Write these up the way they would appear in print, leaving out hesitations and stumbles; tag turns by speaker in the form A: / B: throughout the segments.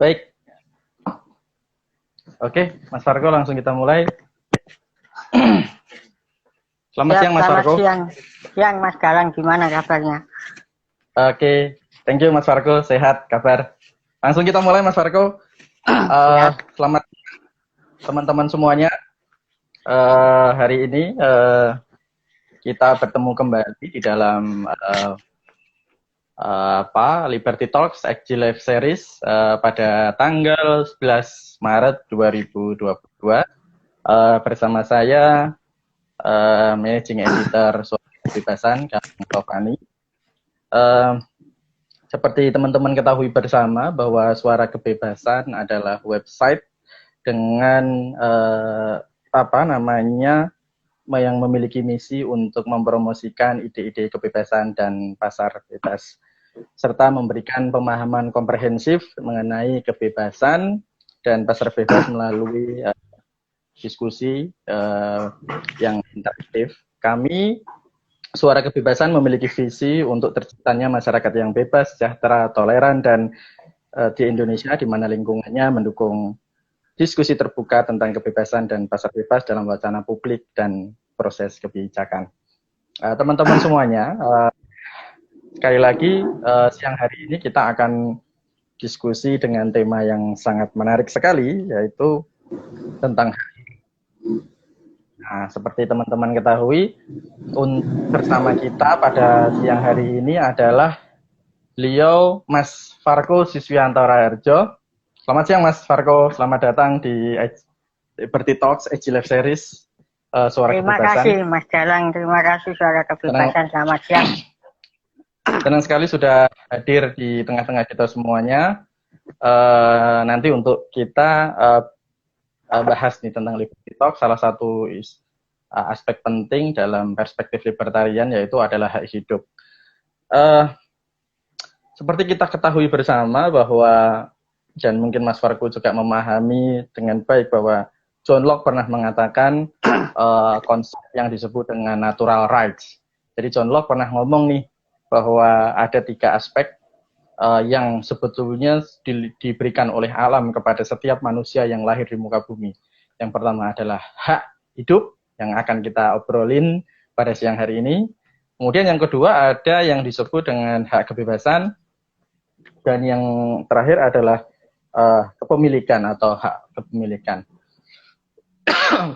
A: Baik, oke, Mas Farko langsung kita mulai. Selamat siang Mas Farko.
B: Siang Mas Galang, gimana kabarnya?
A: Oke, thank you Mas Farko, sehat kabar. Langsung kita mulai Mas Farko. Selamat teman-teman semuanya. Hari ini kita bertemu kembali di dalam Liberty Talks XG Live Series pada tanggal 11 Maret 2022 bersama saya Managing Editor Suara Kebebasan Kang Taufani. Seperti teman-teman ketahui bersama bahwa Suara Kebebasan adalah website dengan yang memiliki misi untuk mempromosikan ide-ide kebebasan dan pasar bebas, serta memberikan pemahaman komprehensif mengenai kebebasan dan pasar bebas melalui diskusi yang interaktif. Kami, Suara Kebebasan, memiliki visi untuk terciptanya masyarakat yang bebas, sejahtera, toleran, dan di Indonesia di mana lingkungannya mendukung diskusi terbuka tentang kebebasan dan pasar bebas dalam wacana publik dan proses kebijakan. Teman-teman semuanya, sekali lagi siang hari ini kita akan diskusi dengan tema yang sangat menarik sekali, yaitu tentang hak hidup. Nah, seperti teman-teman ketahui, bersama kita pada siang hari ini adalah beliau Mas Farko Siswianto Raharjo. Selamat siang Mas Farko, selamat datang di Liberty Talks XG Live Series Suara
B: Terima
A: Kebebasan.
B: Terima kasih Mas Galang, terima kasih Suara Kebebasan, selamat siang.
A: Senang sekali sudah hadir di tengah-tengah kita semuanya. Nanti untuk kita bahas nih tentang Liberty Talk, salah satu aspek penting dalam perspektif libertarian yaitu adalah hak hidup. Seperti kita ketahui bersama bahwa, dan mungkin Mas Farko juga memahami dengan baik bahwa John Locke pernah mengatakan konsep yang disebut dengan natural rights. Jadi John Locke pernah ngomong nih bahwa ada 3 aspek yang sebetulnya diberikan oleh alam kepada setiap manusia yang lahir di muka bumi. Yang pertama adalah hak hidup yang akan kita obrolin pada siang hari ini. Kemudian yang kedua ada yang disebut dengan hak kebebasan. Dan yang terakhir adalah kepemilikan atau hak kepemilikan.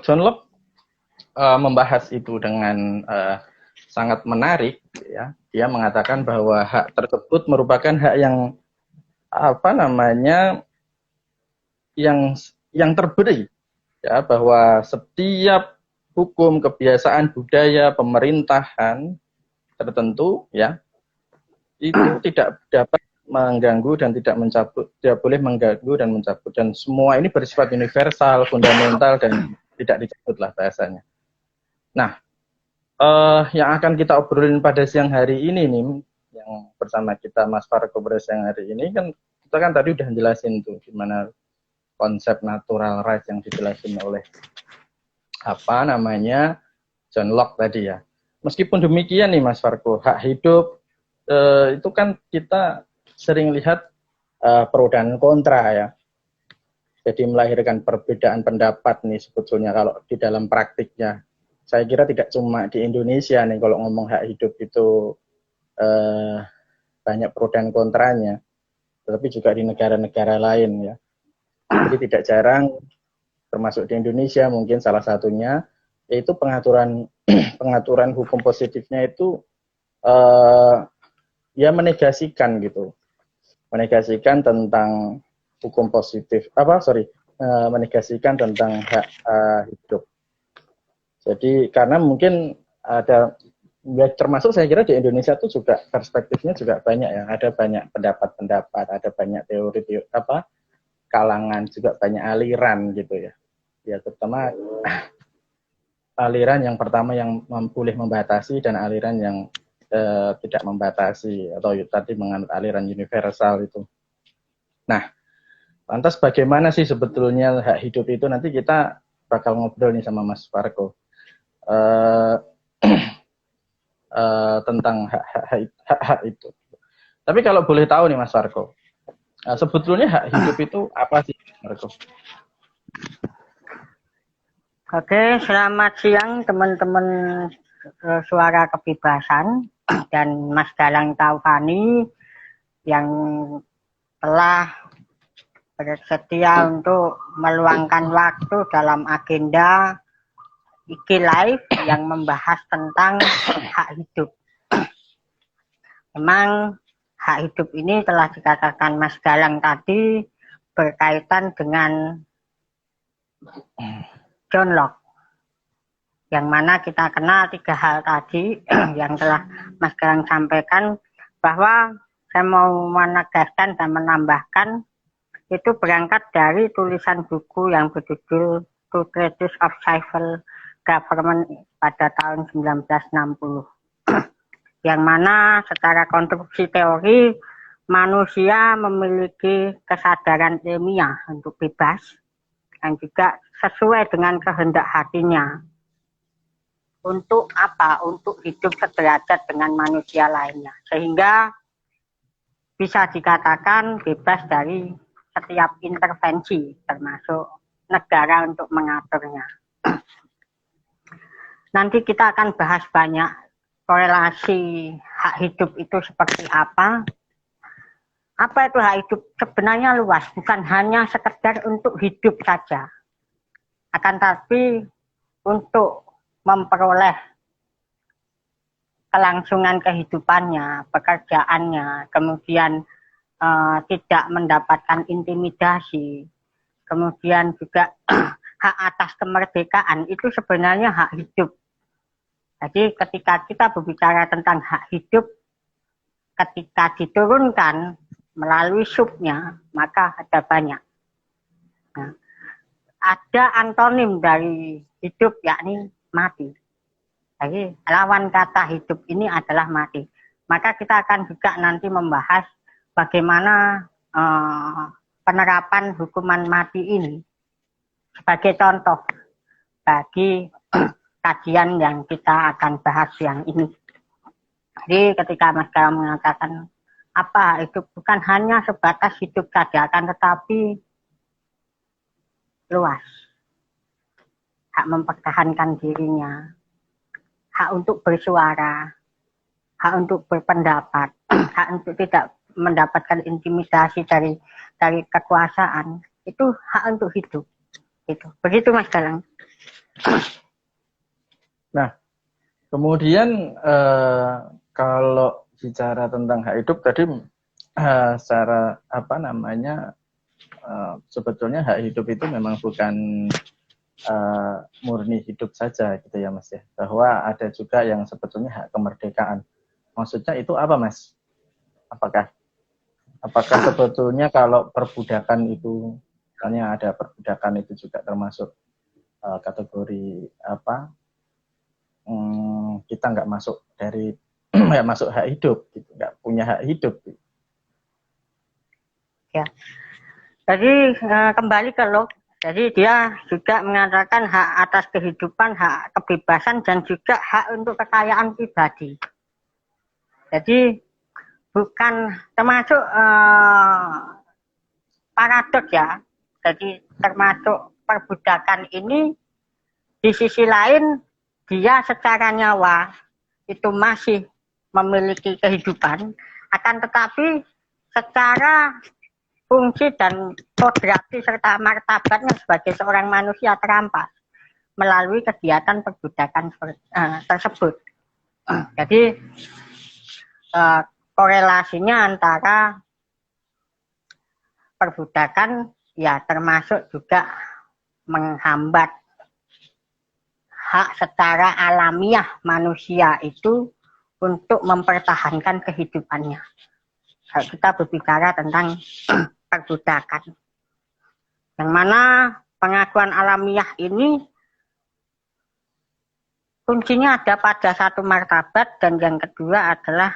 A: John Locke membahas itu dengan sangat menarik, ya. Dia mengatakan bahwa hak tersebut merupakan hak yang yang terberi, ya, bahwa setiap hukum, kebiasaan, budaya, pemerintahan tertentu, ya, itu tidak dapat mengganggu dan tidak boleh mengganggu dan mencabut, dan semua ini bersifat universal, fundamental, dan tidak dicabut lah bahasanya. Nah, yang akan kita obrolin pada siang hari ini nih, yang bersama kita Mas Farko pada siang hari ini kan, kita kan tadi udah jelasin tuh gimana konsep natural rights yang dijelasin oleh John Locke tadi, ya. Meskipun demikian nih Mas Farko, hak hidup itu kan kita sering lihat pro dan kontra, ya. Jadi melahirkan perbedaan pendapat nih sebetulnya kalau di dalam praktiknya. Saya kira tidak cuma di Indonesia nih kalau ngomong hak hidup itu banyak pro dan kontranya, tetapi juga di negara-negara lain, ya. Jadi tidak jarang, termasuk di Indonesia mungkin salah satunya, yaitu pengaturan hukum positifnya itu ya menegasikan gitu. Menegasikan tentang hukum positif, menegasikan tentang hak hidup. Jadi karena mungkin ada, ya, termasuk saya kira di Indonesia itu juga perspektifnya juga banyak, ya. Ada banyak pendapat-pendapat, ada banyak teori kalangan, juga banyak aliran gitu, ya. Ya terutama aliran yang pertama yang boleh membatasi dan aliran yang tidak membatasi, atau tadi menganut aliran universal itu. Nah, lantas bagaimana sih sebetulnya hak hidup itu? Nanti kita bakal ngobrol nih sama Mas Farko tentang hak-hak itu. Tapi kalau boleh tahu nih Mas Farko, Nah, sebetulnya hak hidup itu apa sih, Marco?
B: Oke, selamat siang teman-teman Suara Kebebasan dan Mas Galang Taufani yang telah bersedia untuk meluangkan waktu dalam agenda IG Live yang membahas tentang hak hidup. Memang hak hidup ini telah dikatakan Mas Galang tadi berkaitan dengan John Locke, yang mana kita kenal 3 hal tadi yang telah Mas Galang sampaikan, bahwa saya mau menegaskan dan menambahkan itu berangkat dari tulisan buku yang berjudul Two Treatises of Civil Government pada tahun 1960, yang mana secara konstruksi teori manusia memiliki kesadaran ilmiah untuk bebas dan juga sesuai dengan kehendak hatinya. Untuk apa? Untuk hidup sederajat dengan manusia lainnya, sehingga bisa dikatakan bebas dari setiap intervensi, termasuk negara untuk mengaturnya. Nanti kita akan bahas banyak korelasi hak hidup itu seperti apa. Apa itu hak hidup? Sebenarnya luas, bukan hanya sekedar untuk hidup saja, akan tapi untuk memperoleh kelangsungan kehidupannya, pekerjaannya, kemudian tidak mendapatkan intimidasi, kemudian juga hak atas kemerdekaan, itu sebenarnya hak hidup. Jadi ketika kita berbicara tentang hak hidup, ketika diturunkan melalui subnya, maka ada banyak. Nah, ada antonim dari hidup, yakni mati. Jadi lawan kata hidup ini adalah mati. Maka kita akan juga nanti membahas bagaimana penerapan hukuman mati ini sebagai contoh bagi kajian yang kita akan bahas yang ini. Jadi ketika Mas Galang mengatakan apa hidup, bukan hanya sebatas hidup saja, akan tetapi luas. Hak mempertahankan dirinya, hak untuk bersuara, hak untuk berpendapat, hak untuk tidak mendapatkan intimidasi dari kekuasaan, itu hak untuk hidup. Itu. Begitu Mas Galang.
A: Nah, kemudian kalau bicara tentang hak hidup tadi secara apa namanya, sebetulnya hak hidup itu memang bukan murni hidup saja gitu ya Mas ya, bahwa ada juga yang sebetulnya hak kemerdekaan. Maksudnya itu apa Mas? Apakah sebetulnya kalau perbudakan itu, misalnya ada perbudakan itu juga termasuk kategori apa, kita nggak masuk dari nggak masuk hak hidup, gitu, nggak punya hak hidup. Gitu.
B: Ya, jadi kembali ke Locke. Jadi dia juga mengatakan hak atas kehidupan, hak kebebasan, dan juga hak untuk kekayaan pribadi. Jadi bukan termasuk paradoks ya. Jadi termasuk perbudakan ini di sisi lain dia secara nyawa itu masih memiliki kehidupan, akan tetapi secara fungsi dan kodrati serta martabatnya sebagai seorang manusia terampas melalui kegiatan perbudakan tersebut. Jadi korelasinya antara perbudakan ya termasuk juga menghambat hak secara alamiah manusia itu untuk mempertahankan kehidupannya. Kalau kita berbicara tentang perbudakan, yang mana pengakuan alamiah ini kuncinya ada pada satu martabat, dan yang kedua adalah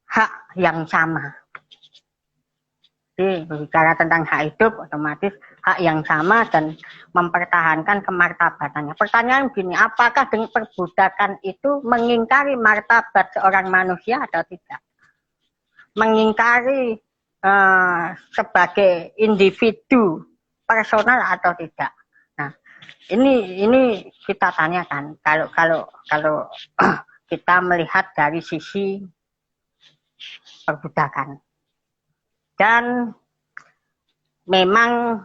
B: hak yang sama. Jadi berbicara tentang hak hidup, otomatis hak yang sama dan mempertahankan kemartabatannya. Pertanyaan begini, apakah dengan perbudakan itu mengingkari martabat seorang manusia atau tidak? Mengingkari sebagai individu personal atau tidak. Nah, ini kita tanyakan kalau kita melihat dari sisi perbudakan. Dan memang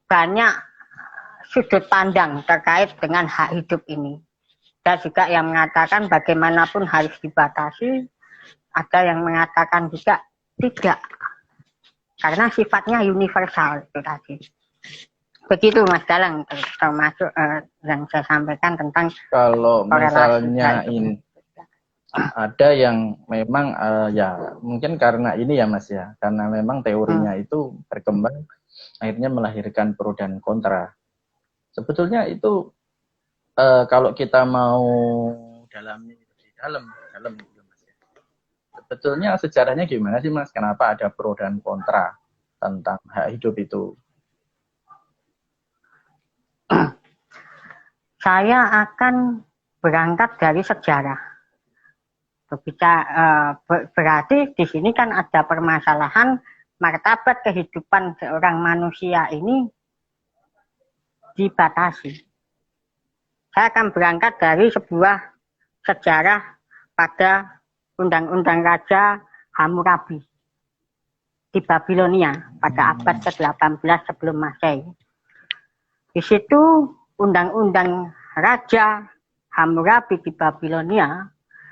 B: banyak sudut pandang terkait dengan hak hidup ini. Ada juga yang mengatakan bagaimanapun harus dibatasi, ada yang mengatakan juga tidak, karena sifatnya universal itu tadi. Begitu Mas Galang, termasuk yang saya sampaikan tentang
A: kalau misalnya ini ada yang memang ya mungkin karena ini ya Mas ya, karena memang teorinya itu berkembang akhirnya melahirkan pro dan kontra. Sebetulnya itu kalau kita mau dalami di dalam gitu Mas ya. Sebetulnya sejarahnya gimana sih Mas? Kenapa ada pro dan kontra tentang hak hidup itu?
B: Saya akan berangkat dari sejarah. Berarti di sini kan ada permasalahan martabat kehidupan seorang manusia ini dibatasi. Saya akan berangkat dari sebuah sejarah pada Undang-Undang Raja Hammurabi di Babilonia pada abad ke-18 sebelum Masehi. Di situ Undang-Undang Raja Hammurabi di Babilonia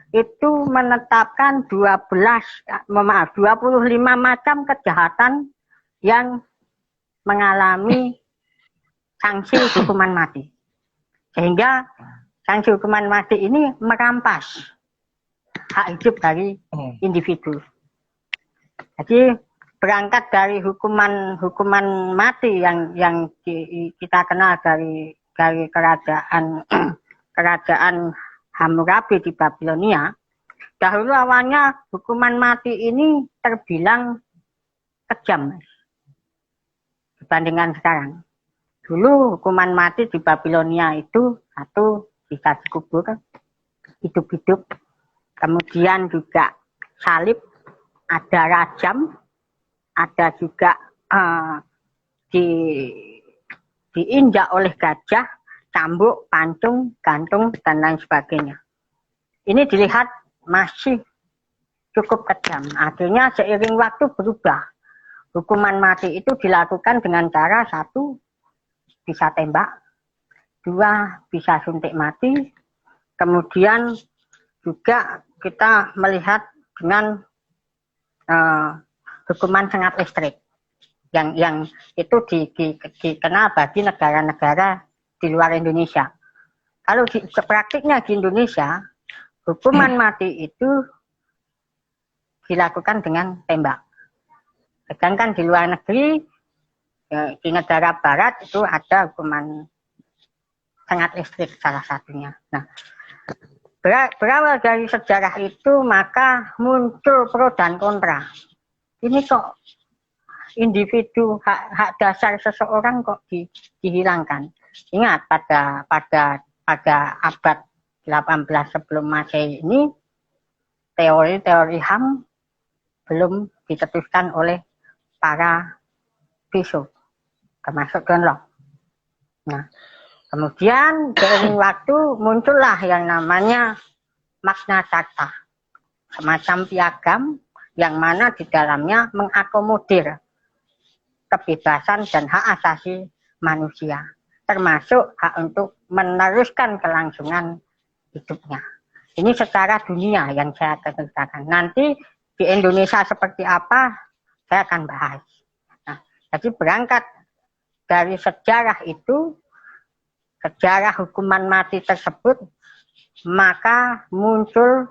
B: itu menetapkan 25 macam kejahatan yang mengalami sanksi hukuman mati. Sehingga sanksi hukuman mati ini merampas hak hidup dari individu. Jadi berangkat dari hukuman mati yang kita kenal dari kerajaan Hammurabi di Babilonia. Dahulu awalnya hukuman mati ini terbilang kejam dibandingkan sekarang. Dulu hukuman mati di Babilonia itu satu bisa dikubur hidup-hidup, kemudian juga salib, ada rajam, ada juga diinjak oleh gajah, cambuk, pancung, gantung, dan lain sebagainya. Ini dilihat masih cukup kejam. Akhirnya seiring waktu berubah. Hukuman mati itu dilakukan dengan cara satu, bisa tembak, dua, bisa suntik mati, kemudian juga kita melihat dengan hukuman sengat listrik yang itu dikenal bagi negara-negara di luar Indonesia. Kalau praktiknya di Indonesia, hukuman mati itu dilakukan dengan tembak. Sedangkan di luar negeri, di negara barat itu ada hukuman sengat listrik salah satunya. Nah, berawal dari sejarah itu maka muncul pro dan kontra. Ini kok individu hak dasar seseorang kok dihilangkan. Ingat pada abad 18 sebelum Masehi ini teori HAM belum dicetuskan oleh para filsuf, termasuk John Locke. Nah, kemudian seiring waktu muncullah yang namanya Magna Carta, semacam piagam yang mana di dalamnya mengakomodir kebebasan dan hak asasi manusia, termasuk hak untuk meneruskan kelangsungan hidupnya. Ini secara dunia yang saya akan ceritakan. Nanti di Indonesia seperti apa, saya akan bahas. Nah, jadi berangkat dari sejarah itu, sejarah hukuman mati tersebut, maka muncul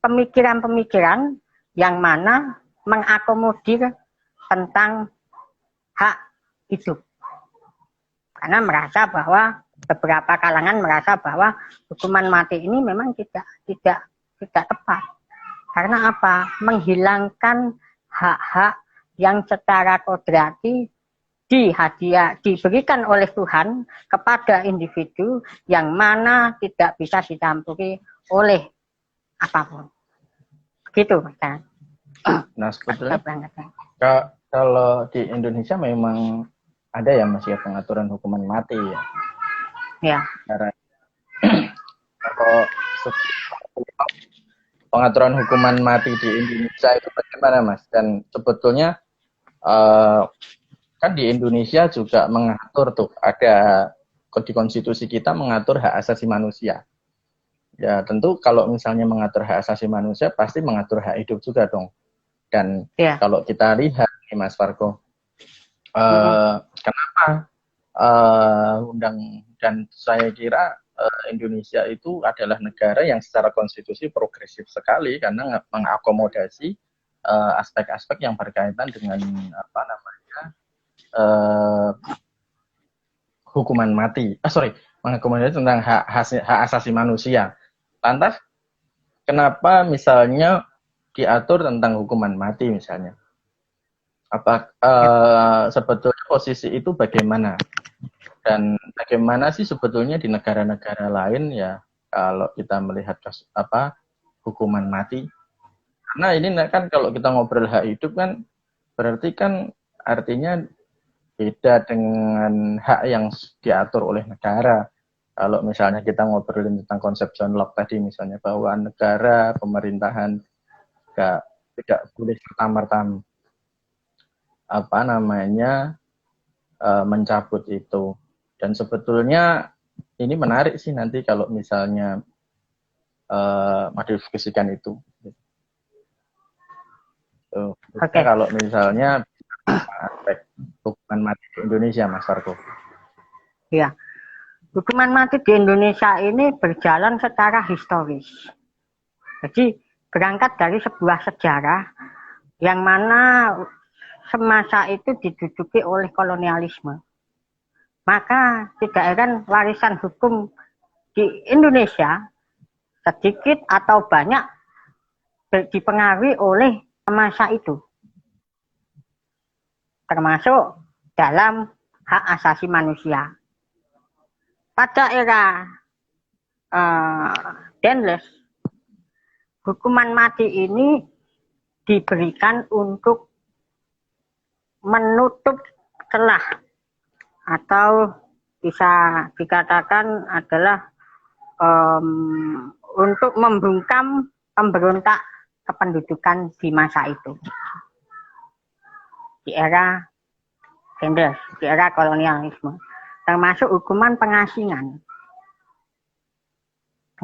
B: pemikiran-pemikiran yang mana mengakomodir tentang hak hidup. Karena merasa bahwa beberapa kalangan merasa bahwa hukuman mati ini memang tidak tepat. Karena apa? Menghilangkan hak-hak yang secara kodrati diberikan oleh Tuhan kepada individu yang mana tidak bisa dicampuri oleh apapun. Begitu, Mas.
A: Nah, sebetulnya kalau di Indonesia memang ada ya Mas ya pengaturan hukuman mati ya.
B: Ya.
A: Kalau pengaturan hukuman mati di Indonesia itu bagaimana Mas? Dan sebetulnya kan di Indonesia juga mengatur tuh, ada di konstitusi kita mengatur hak asasi manusia. Ya tentu kalau misalnya mengatur hak asasi manusia pasti mengatur hak hidup juga dong. Dan kalau kita lihat nih Mas Fargo, kenapa dan saya kira Indonesia itu adalah negara yang secara konstitusi progresif sekali karena mengakomodasi aspek-aspek yang berkaitan dengan hukuman mati. Mengakomodasi tentang hak asasi manusia. Lantas, kenapa misalnya diatur tentang hukuman mati misalnya? Sebetulnya posisi itu bagaimana? Dan bagaimana sih sebetulnya di negara-negara lain ya kalau kita melihat hukuman mati? Karena ini kan kalau kita ngobrol hak hidup kan berarti kan artinya beda dengan hak yang diatur oleh negara. Kalau misalnya kita ngobrolin tentang konsep John Locke tadi misalnya bahwa negara, pemerintahan tidak boleh serta-merta mencabut itu. Dan sebetulnya ini menarik sih nanti kalau misalnya mendiskusikan itu. Kalau misalnya aspek hukuman mati di Indonesia, Mas Fargo.
B: Ya, hukuman mati di Indonesia ini berjalan secara historis. Jadi berangkat dari sebuah sejarah yang mana semasa itu diduduki oleh kolonialisme. Maka tidak heran warisan hukum di Indonesia sedikit atau banyak dipengaruhi oleh masa itu. Termasuk dalam hak asasi manusia. Pada era Dendles, hukuman mati ini diberikan untuk menutup celah atau bisa dikatakan adalah untuk membungkam pemberontak kependudukan di masa itu. Di era Dendles, di era kolonialisme, termasuk hukuman pengasingan.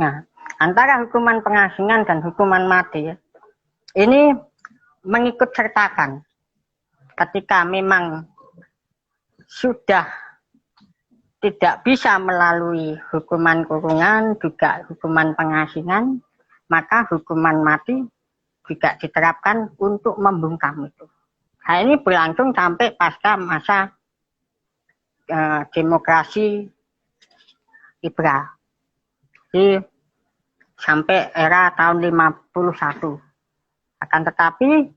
B: Nah, antara hukuman pengasingan dan hukuman mati ini mengikut sertakan ketika memang sudah tidak bisa melalui hukuman kurungan, juga hukuman pengasingan, maka hukuman mati juga diterapkan untuk membungkam itu. Nah, ini berlangsung sampai pasca masa demokrasi liberal. Jadi sampai era tahun 51. Akan tetapi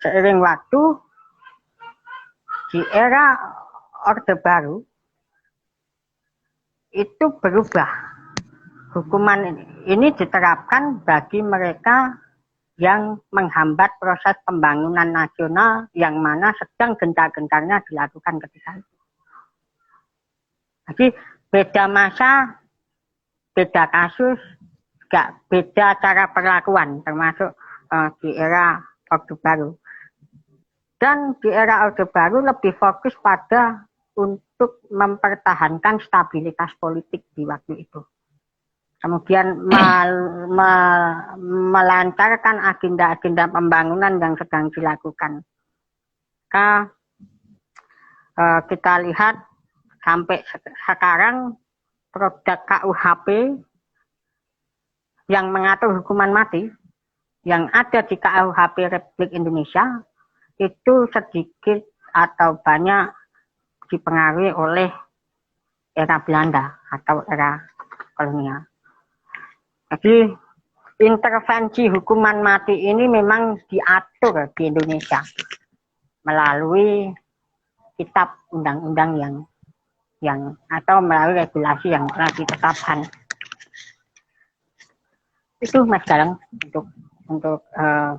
B: seiring waktu di era Orde Baru itu berubah. Hukuman ini diterapkan bagi mereka yang menghambat proses pembangunan nasional yang mana sedang gencar-gencarnya dilakukan ketika itu. Jadi beda masa, beda kasus, juga beda cara perlakuan, termasuk di era Orde Baru. Dan di era Orde Baru lebih fokus pada untuk mempertahankan stabilitas politik di waktu itu. Kemudian melancarkan agenda-agenda pembangunan yang sedang dilakukan. Kita lihat sampai sekarang produk KUHP yang mengatur hukuman mati yang ada di KUHP Republik Indonesia itu sedikit atau banyak dipengaruhi oleh era Belanda atau era kolonial. Jadi intervensi hukuman mati ini memang diatur di Indonesia melalui kitab undang-undang yang atau melalui regulasi yang telah ditetapkan. Itu Mas Galang untuk untuk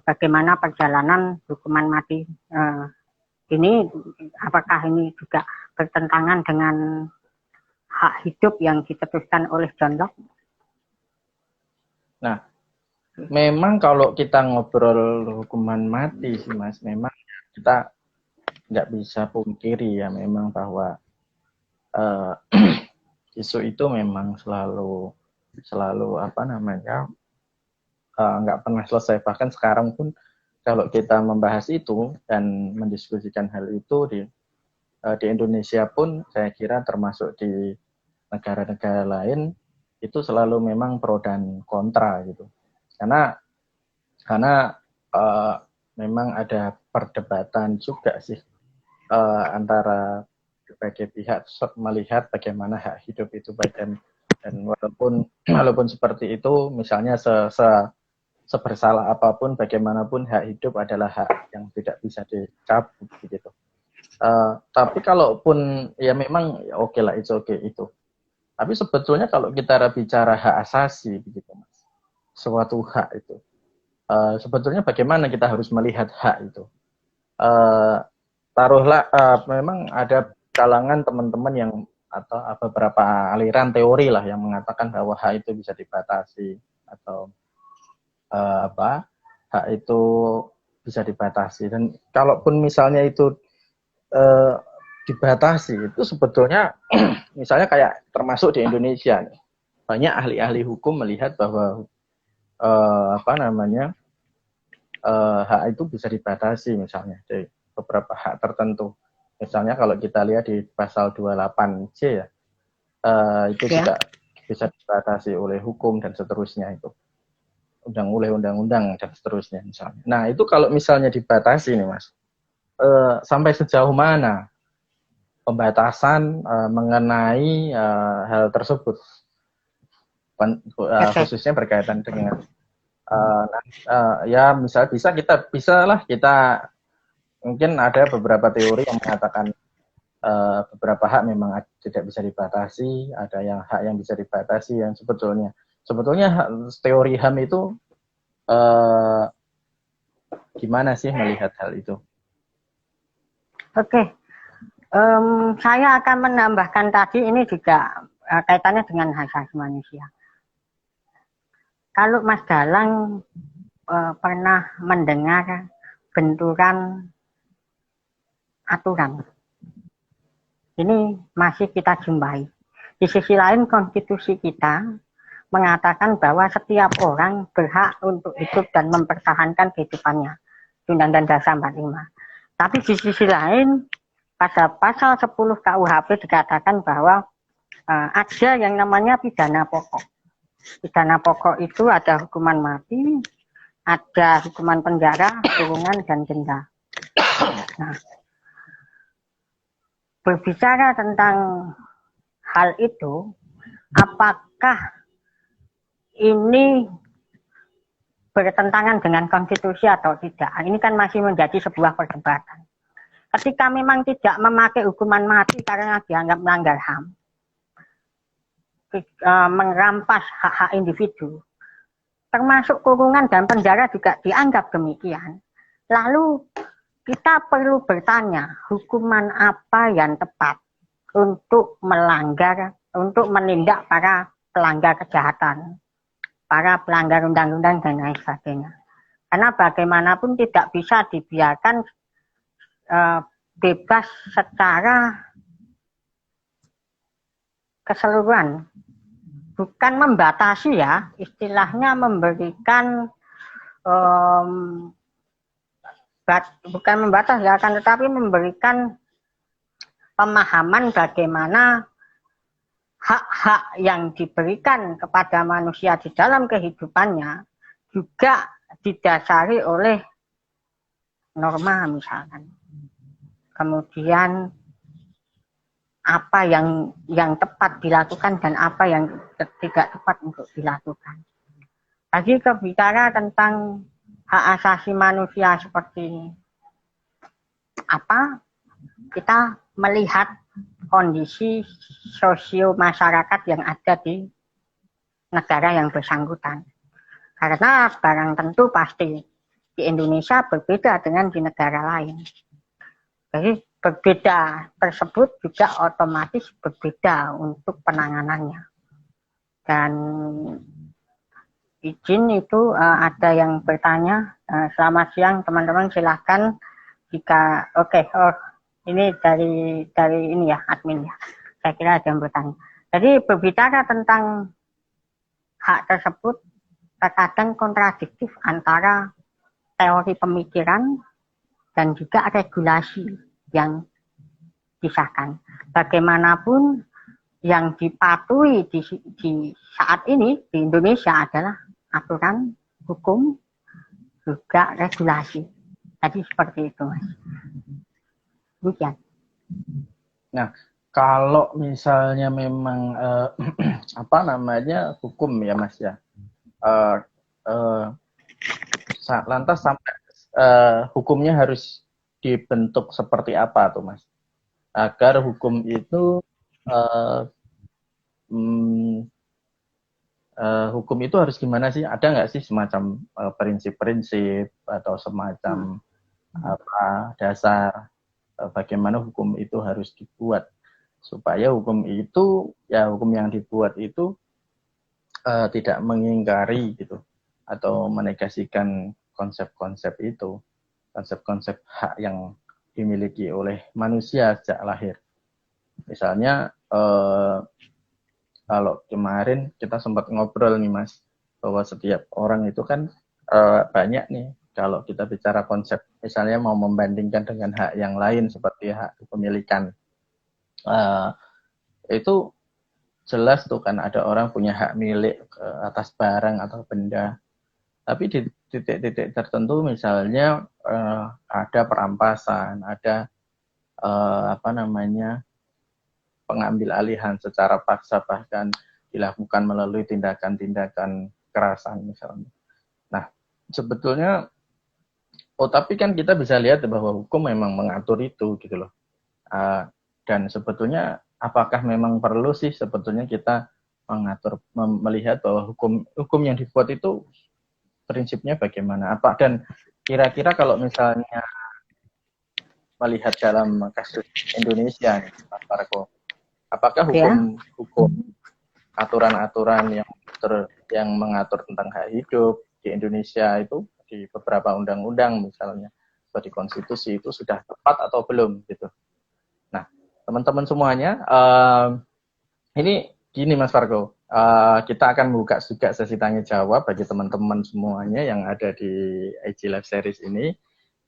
B: bagaimana perjalanan hukuman mati ini, apakah ini juga bertentangan dengan hak hidup yang ditetuskan oleh John Locke?
A: Nah, memang kalau kita ngobrol hukuman mati sih Mas, memang kita nggak bisa pungkiri ya memang bahwa isu itu memang selalu apa namanya nggak pernah selesai. Bahkan sekarang pun kalau kita membahas itu dan mendiskusikan hal itu di Indonesia pun saya kira termasuk di negara-negara lain itu selalu memang pro dan kontra gitu. Karena memang ada perdebatan juga sih antara berbagai pihak melihat bagaimana hak hidup itu baik, dan walaupun seperti itu, misalnya sebersalah apapun, bagaimanapun hak hidup adalah hak yang tidak bisa dicabut begitu. Tapi kalaupun ya memang ya oke lah, itu. Tapi sebetulnya kalau kita bicara hak asasi begitu Mas, suatu hak itu sebetulnya bagaimana kita harus melihat hak itu. Taruhlah memang ada kalangan teman-teman yang atau beberapa aliran teori lah yang mengatakan bahwa hak itu bisa dibatasi atau hak itu bisa dibatasi, dan kalaupun misalnya itu dibatasi, itu sebetulnya misalnya kayak termasuk di Indonesia nih, banyak ahli-ahli hukum melihat bahwa hak itu bisa dibatasi misalnya dari beberapa hak tertentu. Misalnya kalau kita lihat di pasal 28C ya, itu juga bisa dibatasi oleh hukum dan seterusnya, itu undang-undang dan seterusnya misalnya. Nah itu kalau misalnya dibatasi nih Mas, sampai sejauh mana pembatasan mengenai hal tersebut, khususnya berkaitan dengan ya misalnya kita mungkin ada beberapa teori yang mengatakan beberapa hak memang tidak bisa dibatasi, ada hak yang bisa dibatasi, yang sebetulnya teori HAM itu gimana sih melihat hal itu?
B: Oke. Saya akan menambahkan tadi, ini juga kaitannya dengan hak asasi manusia. Kalau Mas Dalang pernah mendengar benturan aturan, ini masih kita jumpai. Di sisi lain, konstitusi kita mengatakan bahwa setiap orang berhak untuk hidup dan mempertahankan kehidupannya, Undang-Undang Dasar 45. Tapi di sisi lain, pada pasal 10 KUHP dikatakan bahwa ada yang namanya pidana pokok. Pidana pokok itu ada hukuman mati, ada hukuman penjara, kurungan, dan denda. Nah, berbicara tentang hal itu, apakah ini bertentangan dengan konstitusi atau tidak? Ini kan masih menjadi sebuah perdebatan. Ketika memang tidak memakai hukuman mati karena dianggap melanggar HAM, merampas hak-hak individu, termasuk kurungan dan penjara juga dianggap demikian. Lalu kita perlu bertanya, hukuman apa yang tepat untuk menindak para pelanggar kejahatan, para pelanggar undang-undang dan lain sebagainya. Karena bagaimanapun tidak bisa dibiarkan bebas secara keseluruhan. Bukan membatasi ya, istilahnya memberikan bukan membatasi ya, akan tetapi memberikan pemahaman bagaimana hak-hak yang diberikan kepada manusia di dalam kehidupannya juga didasari oleh norma misalkan. Kemudian apa yang tepat dilakukan dan apa yang tidak tepat untuk dilakukan. Lagi berbicara tentang hak asasi manusia seperti ini, kita melihat kondisi sosio masyarakat yang ada di negara yang bersangkutan. Karena barang tentu pasti di Indonesia berbeda dengan di negara lain. Jadi berbeda tersebut juga otomatis berbeda untuk penanganannya. Dan izin itu ada yang bertanya. Selamat siang teman-teman, silahkan jika ini dari ini ya admin ya. Saya kira ada yang bertanya. Jadi berbicara tentang hak tersebut terkadang kontradiktif antara teori pemikiran dan juga regulasi yang disahkan. Bagaimanapun yang dipatuhi di saat ini di Indonesia adalah aturan hukum juga regulasi. Jadi seperti itu, Mas. Demikian.
A: Nah, kalau misalnya memang hukum ya Mas ya, lantas sampai hukumnya harus dibentuk seperti apa tuh Mas, agar hukum itu hukum itu harus gimana sih? Ada nggak sih semacam prinsip-prinsip atau semacam dasar bagaimana hukum itu harus dibuat supaya hukum yang dibuat itu tidak mengingkari gitu atau menegasikan konsep-konsep itu, konsep-konsep hak yang dimiliki oleh manusia sejak lahir. Misalnya kalau kemarin kita sempat ngobrol nih Mas, bahwa setiap orang itu kan banyak nih, kalau kita bicara konsep, misalnya mau membandingkan dengan hak yang lain seperti hak kepemilikan, itu jelas tuh kan ada orang punya hak milik atas barang atau benda. Tapi di titik-titik tertentu misalnya ada perampasan, ada pengambil alihan secara paksa, bahkan dilakukan melalui tindakan-tindakan kekerasan misalnya. Nah, sebetulnya tapi kan kita bisa lihat bahwa hukum memang mengatur itu gitu loh. Dan sebetulnya apakah memang perlu sih sebetulnya kita melihat bahwa hukum yang dibuat itu prinsipnya bagaimana? Dan kira-kira kalau misalnya melihat dalam kasus Indonesia nih, Pak Parko, apakah hukum aturan-aturan yang mengatur tentang hak hidup di Indonesia itu di beberapa undang-undang misalnya atau di konstitusi itu sudah tepat atau belum gitu? Nah, teman-teman semuanya, ini gini Mas Parko, kita akan buka juga sesi tanya jawab bagi teman-teman semuanya yang ada di IG Live Series ini.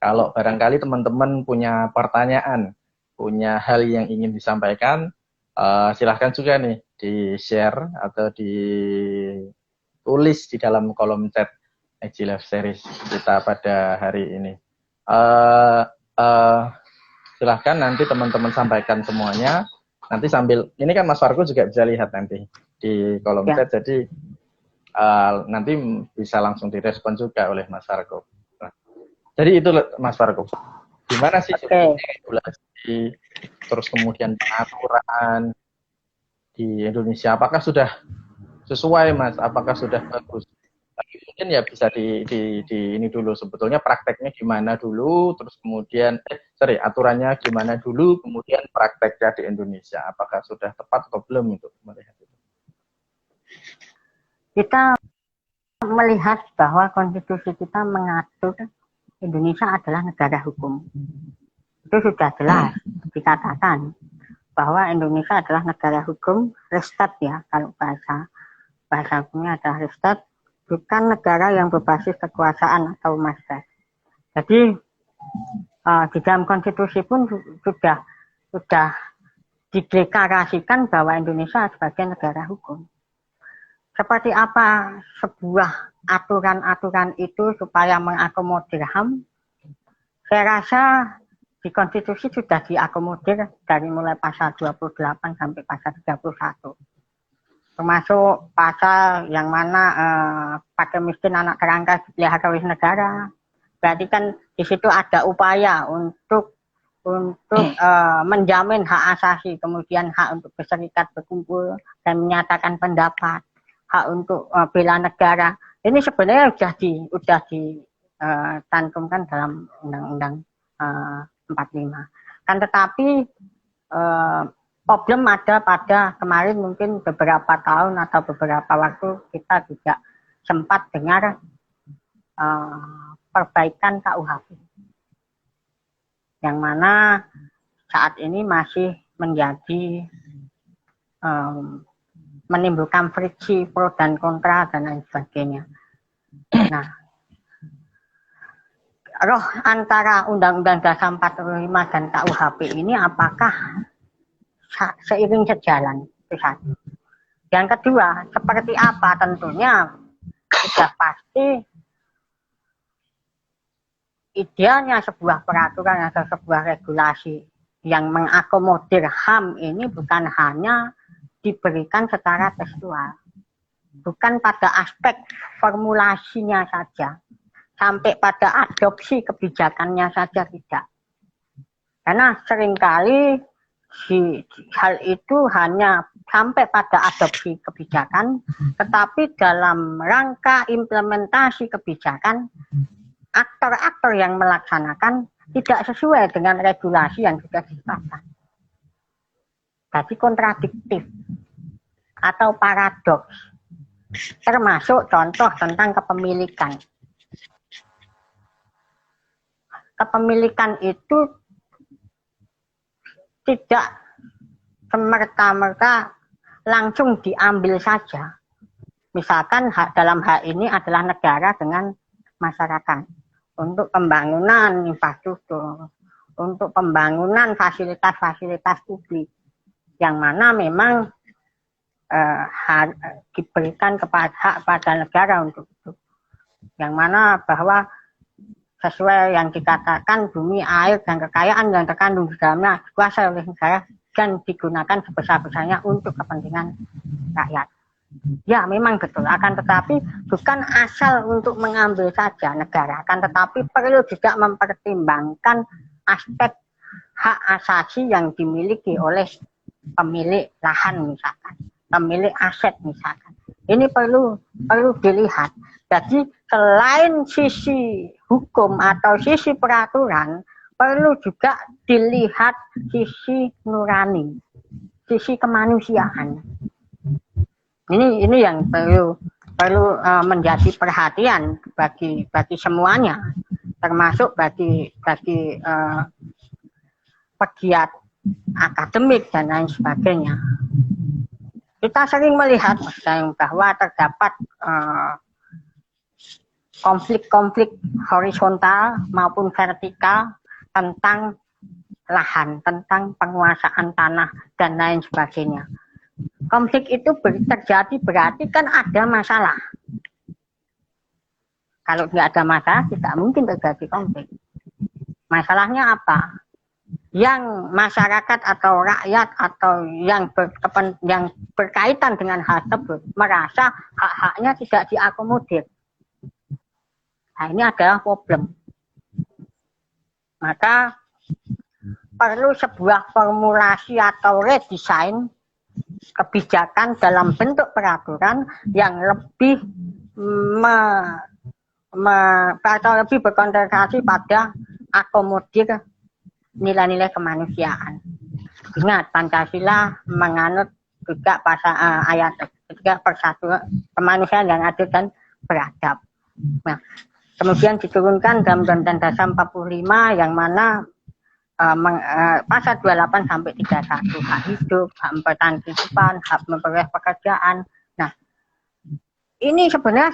A: Kalau barangkali teman-teman punya pertanyaan, punya hal yang ingin disampaikan, silahkan juga nih di-share atau ditulis di dalam kolom chat IG Live Series kita pada hari ini. Silahkan nanti teman-teman sampaikan semuanya. Nanti sambil, ini kan Mas Fargo juga bisa lihat nanti di kolom chat, jadi nanti bisa langsung direspon juga oleh Mas Fargo. Nah, jadi itu Mas Fargo. Gimana sih regulasi, terus kemudian pengaturan di Indonesia? Apakah sudah sesuai Mas? Apakah sudah bagus? Tapi mungkin ya bisa di ini dulu, sebetulnya prakteknya gimana dulu, terus kemudian aturannya gimana dulu, kemudian prakteknya di Indonesia apakah sudah tepat atau belum itu melihat itu.
B: Kita melihat bahwa konstitusi kita mengatur Indonesia adalah negara hukum. Itu sudah jelas dikatakan bahwa Indonesia adalah negara hukum, restat ya, kalau bahasa hukumnya adalah restat, bukan negara yang berbasis kekuasaan atau mazhab. Jadi di dalam konstitusi pun sudah dideklarasikan bahwa Indonesia sebagai negara hukum. Seperti apa sebuah aturan-aturan itu supaya mengakomodir HAM? Saya rasa di konstitusi sudah diakomodir dari mulai pasal 28 sampai pasal 31. Termasuk pasal yang mana pakai miskin anak kerangka dipelihara oleh negara. Berarti kan di situ ada upaya untuk menjamin hak asasi, kemudian hak untuk berserikat, berkumpul dan menyatakan pendapat, hak untuk bela negara. Ini sebenarnya sudah dicantumkan dalam Undang-Undang 45. Kan tetapi problem ada pada kemarin, mungkin beberapa tahun atau beberapa waktu kita juga sempat dengar perbaikan KUHP, yang mana saat ini masih menjadi menimbulkan friksi pro dan kontra dan lain sebagainya. Nah, roh antara Undang-Undang Dasar 45 dan KUHP ini apakah seiring sejalan? Itu satu. Yang kedua, seperti apa? Tentunya sudah pasti idealnya sebuah peraturan atau sebuah regulasi yang mengakomodir HAM ini bukan hanya diberikan secara tekstual, bukan pada aspek formulasinya saja, sampai pada adopsi kebijakannya saja tidak. Karena seringkali hal itu hanya sampai pada adopsi kebijakan, tetapi dalam rangka implementasi kebijakan, aktor-aktor yang melaksanakan tidak sesuai dengan regulasi yang sudah ditetapkan. Jadi kontradiktif atau paradoks. Termasuk contoh tentang kepemilikan. Kepemilikan itu tidak semerta-merta langsung diambil saja. Misalkan dalam hal ini adalah negara dengan masyarakat untuk pembangunan infrastruktur, untuk pembangunan fasilitas-fasilitas publik, yang mana memang diberikan hak pada negara untuk itu. Yang mana bahwa sesuai yang dikatakan bumi, air, dan kekayaan yang terkandung di dalamnya dikuasai oleh negara dan digunakan sebesar-besarnya untuk kepentingan rakyat. Ya memang betul, akan tetapi bukan asal untuk mengambil saja negara, akan tetapi perlu juga mempertimbangkan aspek hak asasi yang dimiliki oleh pemilik lahan misalkan, pemilik aset misalkan. Ini perlu dilihat. Jadi selain sisi hukum atau sisi peraturan, perlu juga dilihat sisi nurani, sisi kemanusiaan. Ini yang perlu menjadi perhatian bagi semuanya, termasuk bagi pegiat akademik dan lain sebagainya. Kita sering melihat bahwa terdapat konflik-konflik horizontal maupun vertikal tentang lahan, tentang penguasaan tanah dan lain sebagainya. Konflik itu terjadi berarti kan ada masalah. Kalau tidak ada masalah, tidak mungkin terjadi konflik. Masalahnya apa? Yang masyarakat atau rakyat atau yang berkaitan dengan hal tersebut merasa hak-haknya tidak diakomodir. Nah, ini adalah problem. Maka perlu sebuah formulasi atau redesign kebijakan dalam bentuk peraturan yang lebih atau lebih berkonsentrasi pada akomodir nilai-nilai kemanusiaan. Ingat, Pancasila menganut juga ayat ketiga persatuan kemanusiaan yang adil dan beradab. Nah, kemudian diturunkan dalam Undang-Undang Dasar 45 yang mana pasal 28 sampai 31, hak hidup, hak bertahan kehidupan, hak memperoleh pekerjaan. Nah, ini sebenarnya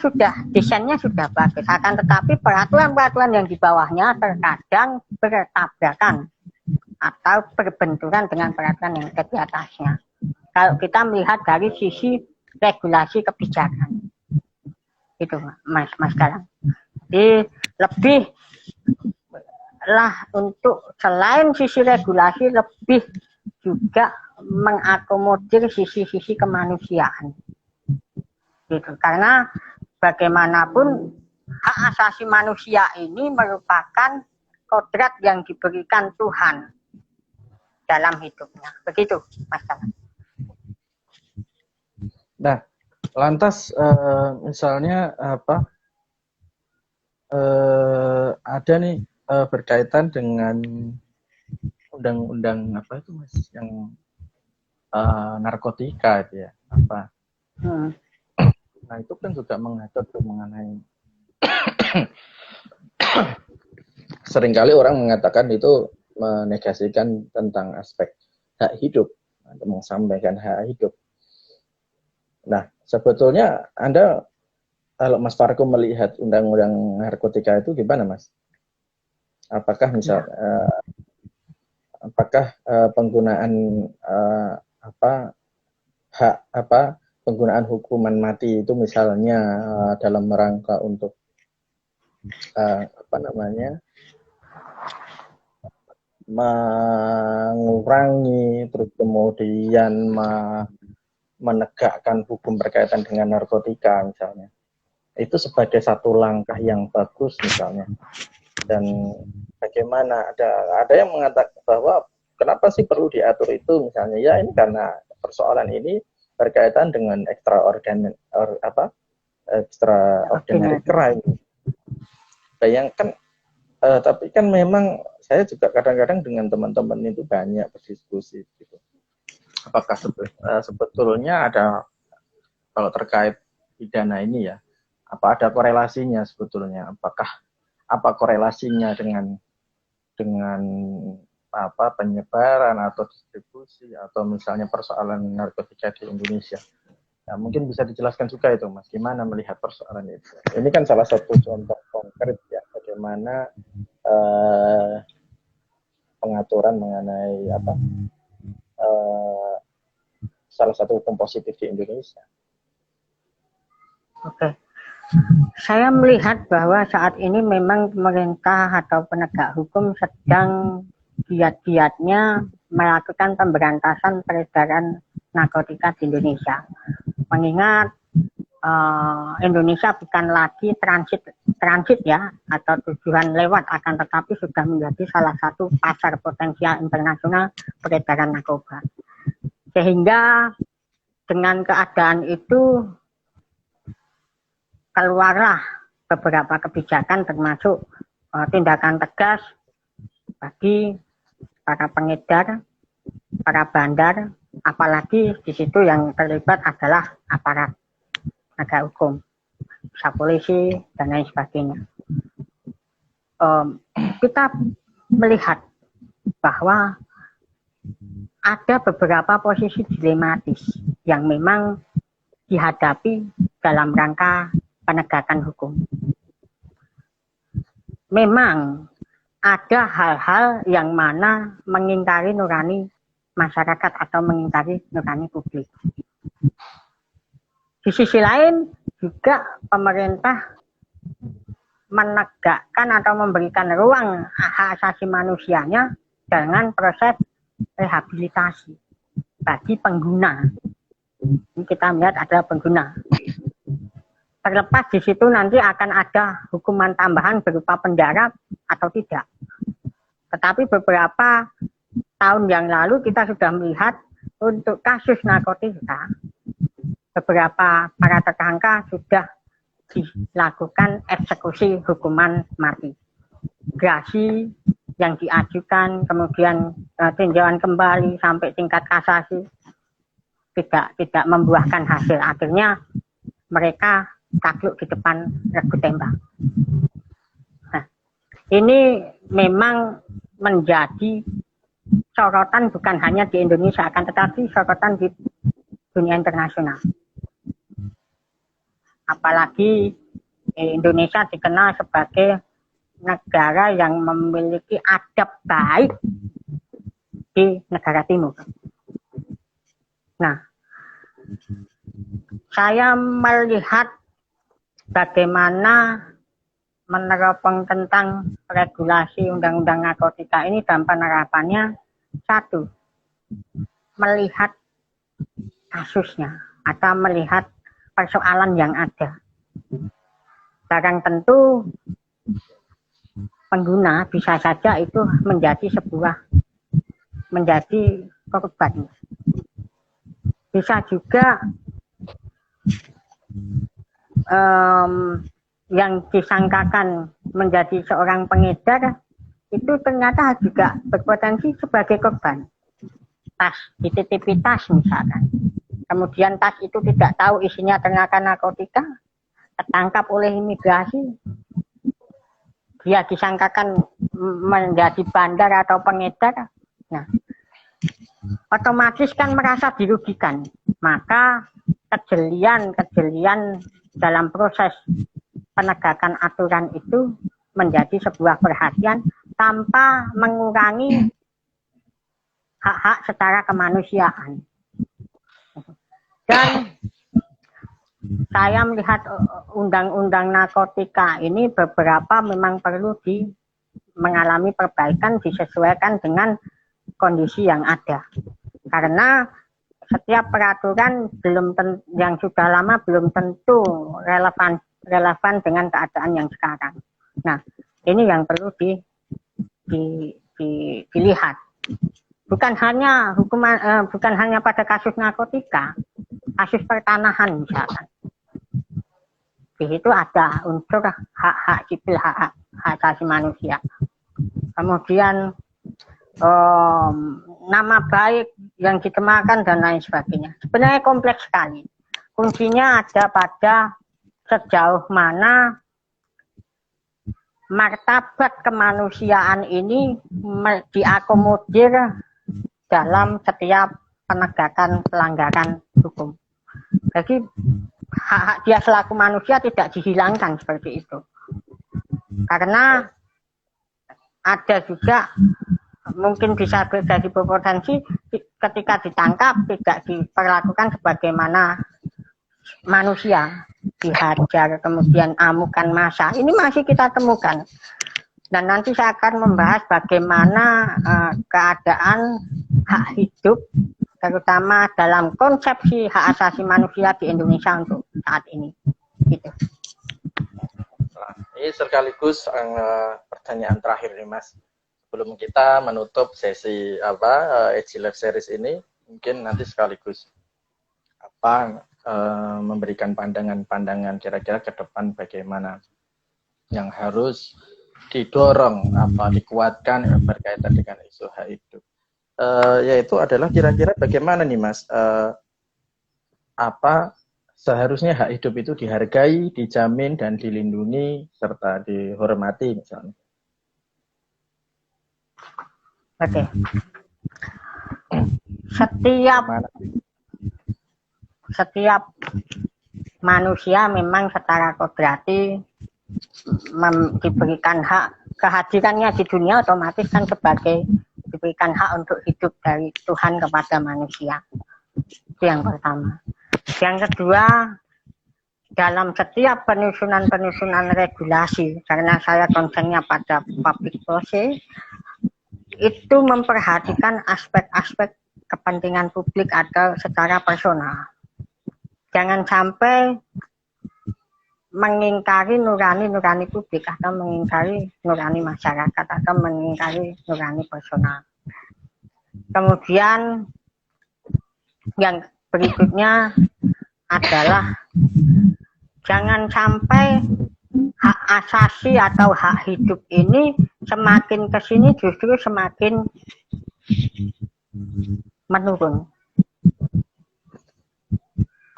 B: desainnya sudah bagus, akan tetapi peraturan-peraturan yang di bawahnya terkadang bertabrakan atau berbenturan dengan peraturan yang ada di atasnya. Kalau kita melihat dari sisi regulasi kebijakan, itu Mas Galang. Jadi lebih lah untuk selain sisi regulasi lebih juga mengakomodir sisi-sisi kemanusiaan. Gitu. Karena bagaimanapun hak asasi manusia ini merupakan kodrat yang diberikan Tuhan dalam hidupnya. Begitu, Mas.
A: Nah, Lantas misalnya apa ada nih berkaitan dengan undang-undang apa itu Mas yang narkotika itu ya apa? Nah itu kan juga mengatur tuh mengenai seringkali orang mengatakan itu menegasikan tentang aspek hak hidup atau menyampaikan hak hidup. Nah sebetulnya Anda kalau Mas Farko melihat undang-undang narkotika itu gimana Mas? Apakah misal apakah penggunaan hak penggunaan hukuman mati itu misalnya dalam rangka untuk mengurangi terus kemudian menegakkan hukum berkaitan dengan narkotika misalnya itu sebagai satu langkah yang bagus misalnya. Dan bagaimana ada yang mengatakan bahwa kenapa sih perlu diatur itu misalnya ya ini karena persoalan ini berkaitan dengan extraordinary crime. Bayangkan tapi kan memang saya juga kadang-kadang dengan teman-teman itu banyak berdiskusi gitu. Apakah sebetulnya ada kalau terkait pidana ini ya apa ada korelasinya sebetulnya apa korelasinya dengan apa penyebaran atau distribusi atau misalnya persoalan narkotika di Indonesia. Nah, mungkin bisa dijelaskan juga itu Mas, gimana melihat persoalan itu. Ini kan salah satu contoh konkret ya bagaimana pengaturan mengenai salah satu hukum positif di Indonesia.
B: Oke. Saya melihat bahwa saat ini memang pemerintah atau penegak hukum sedang giat-giatnya melakukan pemberantasan peredaran narkotika di Indonesia. Mengingat Indonesia bukan lagi transit ya atau tujuan lewat, akan tetapi sudah menjadi salah satu pasar potensial internasional peredaran narkoba. Sehingga dengan keadaan itu keluarlah beberapa kebijakan termasuk tindakan tegas bagi para pengedar, para bandar, apalagi di situ yang terlibat adalah aparat penegak hukum, bisa polisi dan lain sebagainya. Kita melihat bahwa ada beberapa posisi dilematis yang memang dihadapi dalam rangka penegakan hukum. Memang ada hal-hal yang mana mengingkari nurani masyarakat atau mengingkari nurani publik. Di sisi lain juga pemerintah menegakkan atau memberikan ruang hak asasi manusianya dengan proses rehabilitasi bagi pengguna. Ini kita melihat ada pengguna. Terlepas di situ nanti akan ada hukuman tambahan berupa penjara atau tidak. Tetapi beberapa tahun yang lalu kita sudah melihat untuk kasus narkotika, beberapa para tersangka sudah dilakukan eksekusi hukuman mati. Gerasi yang diajukan, kemudian tinjauan kembali sampai tingkat kasasi tidak membuahkan hasil. Akhirnya mereka takluk di depan regu tembak. Nah, ini memang menjadi sorotan bukan hanya di Indonesia, akan tetapi sorotan di dunia internasional. Apalagi Indonesia dikenal sebagai negara yang memiliki adab baik di negara timur. Nah, saya melihat bagaimana meneropong tentang regulasi undang-undang narkotika ini dan penerapannya. Satu, melihat kasusnya atau melihat persoalan yang ada. Sekarang tentu pengguna bisa saja itu menjadi korban. Bisa juga yang disangkakan menjadi seorang pengedar itu ternyata juga berpotensi sebagai korban. Tas, dititipi tas misalkan. Kemudian tas itu tidak tahu isinya ternyata narkotika, tertangkap oleh imigrasi. Dia disangkakan menjadi bandar atau pengedar. Nah, otomatis kan merasa dirugikan. Maka kejelian dalam proses penegakan aturan itu menjadi sebuah perhatian tanpa mengurangi hak-hak secara kemanusiaan. Dan saya melihat undang-undang narkotika ini beberapa memang perlu mengalami perbaikan, disesuaikan dengan kondisi yang ada. Karena setiap peraturan yang sudah lama belum tentu relevan dengan keadaan yang sekarang. Nah, ini yang perlu dilihat. Bukan hanya bukan hanya pada kasus narkotika, kasus pertanahan misalkan. Di situ ada unsur hak-hak sipil, hak asasi manusia. Kemudian nama baik yang dicemarkan dan lain sebagainya. Sebenarnya kompleks sekali. Kuncinya ada pada sejauh mana martabat kemanusiaan ini diakomodir dalam setiap penegakan pelanggaran hukum. Jadi hak dia selaku manusia tidak dihilangkan seperti itu. Karena ada juga mungkin bisa terjadi berpotensi ketika ditangkap tidak diperlakukan sebagaimana manusia, dihajar kemudian amukan massa. Ini masih kita temukan. Dan nanti saya akan membahas bagaimana keadaan hak hidup, terutama dalam konsepsi hak asasi manusia di Indonesia untuk saat ini. Gitu.
A: Nah, ini sekaligus pertanyaan terakhir nih Mas. Sebelum kita menutup sesi Edgy Live Series ini, mungkin nanti sekaligus memberikan pandangan-pandangan kira-kira ke depan bagaimana yang harus didorong dikuatkan berkaitan dengan isu hak hidup. Yaitu adalah kira-kira bagaimana nih Mas, seharusnya hak hidup itu dihargai, dijamin dan dilindungi serta dihormati misalnya.
B: Oke. Setiap manusia memang secara kodrati diberikan hak, kehadirannya di dunia otomatis kan sebagai diberikan hak untuk hidup dari Tuhan kepada manusia. Itu yang pertama. Yang kedua, dalam setiap penyusunan regulasi, karena saya konsennya pada public policy, itu memperhatikan aspek-aspek kepentingan publik atau secara personal. Jangan sampai mengingkari nurani publik atau mengingkari nurani masyarakat atau mengingkari nurani personal. Kemudian yang berikutnya adalah jangan sampai hak asasi atau hak hidup ini semakin kesini justru semakin menurun.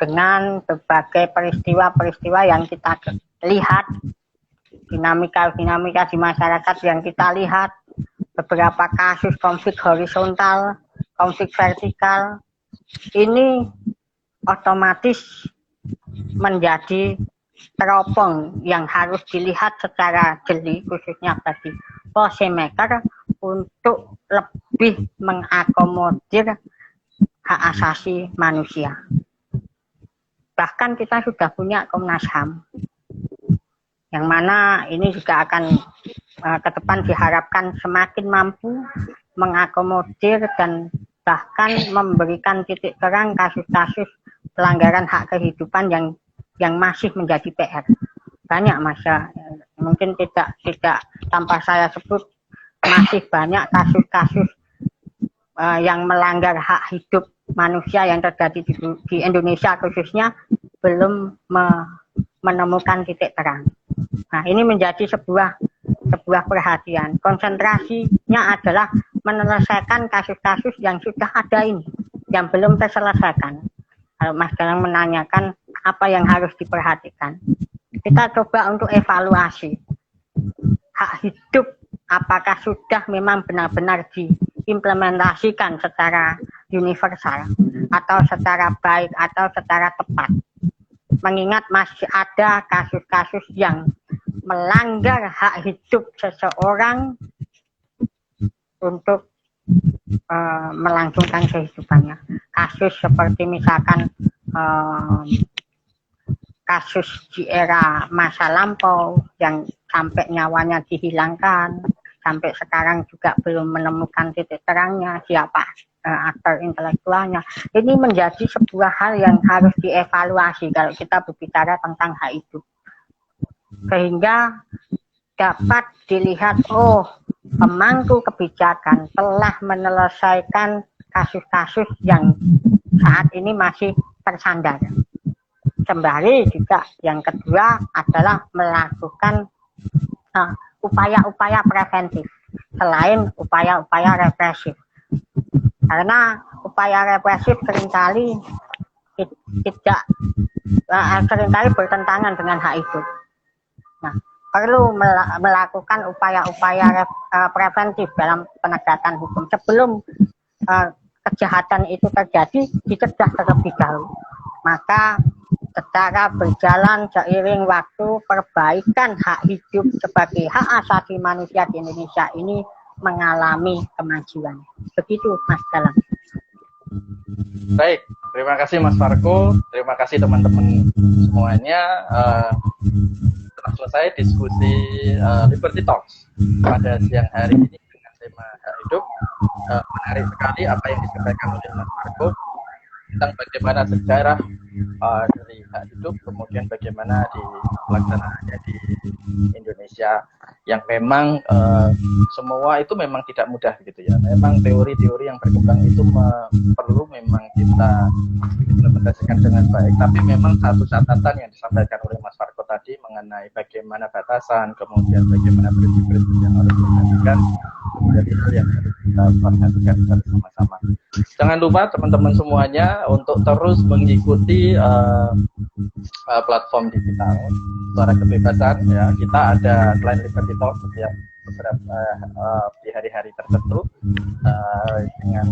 B: Dengan berbagai peristiwa-peristiwa yang kita lihat, dinamika di masyarakat yang kita lihat, beberapa kasus konflik horizontal, konflik vertikal, ini otomatis menjadi teropong yang harus dilihat secara jeli, khususnya bagi policymaker untuk lebih mengakomodir hak asasi manusia. Bahkan kita sudah punya Komnas HAM, yang mana ini juga akan ke depan diharapkan semakin mampu mengakomodir dan bahkan memberikan titik terang kasus-kasus pelanggaran hak kehidupan yang masih menjadi PR. Banyak mungkin tidak tanpa saya sebut, masih banyak kasus-kasus yang melanggar hak hidup manusia yang terjadi di Indonesia khususnya belum menemukan titik terang. Nah, ini menjadi sebuah perhatian. Konsentrasinya adalah menyelesaikan kasus-kasus yang sudah ada ini, yang belum terselesaikan. Kalau Mas Galang menanyakan apa yang harus diperhatikan, kita coba untuk evaluasi hak hidup, apakah sudah memang benar-benar diimplementasikan secara universal atau secara baik atau secara tepat. Mengingat masih ada kasus-kasus yang melanggar hak hidup seseorang untuk melangsungkan kehidupannya. Kasus seperti misalkan kasus di era masa lampau yang sampai nyawanya dihilangkan, sampai sekarang juga belum menemukan titik terangnya siapa aktor intelektualnya. Ini menjadi sebuah hal yang harus dievaluasi kalau kita berbicara tentang hak hidup, sehingga dapat dilihat, oh, pemangku kebijakan telah menyelesaikan kasus-kasus yang saat ini masih tersandar. Sembari juga yang kedua adalah melakukan upaya-upaya preventif selain upaya-upaya represif. Karena upaya represif seringkali bertentangan dengan hak hidup. Nah, perlu melakukan upaya-upaya preventif dalam penegakan hukum sebelum kejahatan itu terjadi, dicegah terlebih dahulu. Maka secara berjalan seiring waktu, perbaikan hak hidup sebagai hak asasi manusia di Indonesia ini mengalami kemajuan. Begitu, Mas Galang.
A: Baik, terima kasih Mas Farko, terima kasih teman-teman semuanya. Telah selesai diskusi Liberty Talks pada siang hari ini dengan tema hak hidup. Menarik sekali apa yang disampaikan oleh Mas Farko tentang bagaimana sejarah dari hak hidup, kemudian bagaimana pelaksanaannya di Indonesia, yang memang semua itu memang tidak mudah gitu ya. Memang teori-teori yang berkembang itu perlu memang kita implementasikan dengan baik. Tapi memang satu catatan yang disampaikan oleh Mas Farko tadi mengenai bagaimana batasan, kemudian bagaimana prinsip-prinsip yang harus diperhatikan, menjadi hal yang harus kita perhatikan bersama-sama. Jangan lupa teman-teman semuanya untuk terus mengikuti platform digital Suara Kebebasan ya. Kita ada selain Liberty Talk setiap beberapa di hari-hari tertentu dengan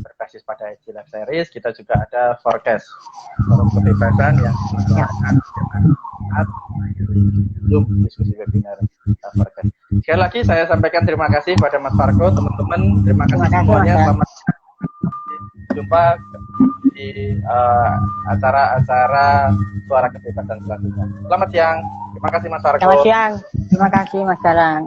A: berbasis pada IG Live Series. Kita juga ada forecast Forum Kebebasan yang akan Zoom diskusi webinar forecast. Sekali lagi saya sampaikan terima kasih pada Mas Farko, teman-teman. Terima kasih semuanya. Selamat jumpa di acara-acara Suara Kebebasan selanjutnya. Selamat siang. Terima kasih Mas Farko.
B: Selamat siang. Terima kasih Mas Galang.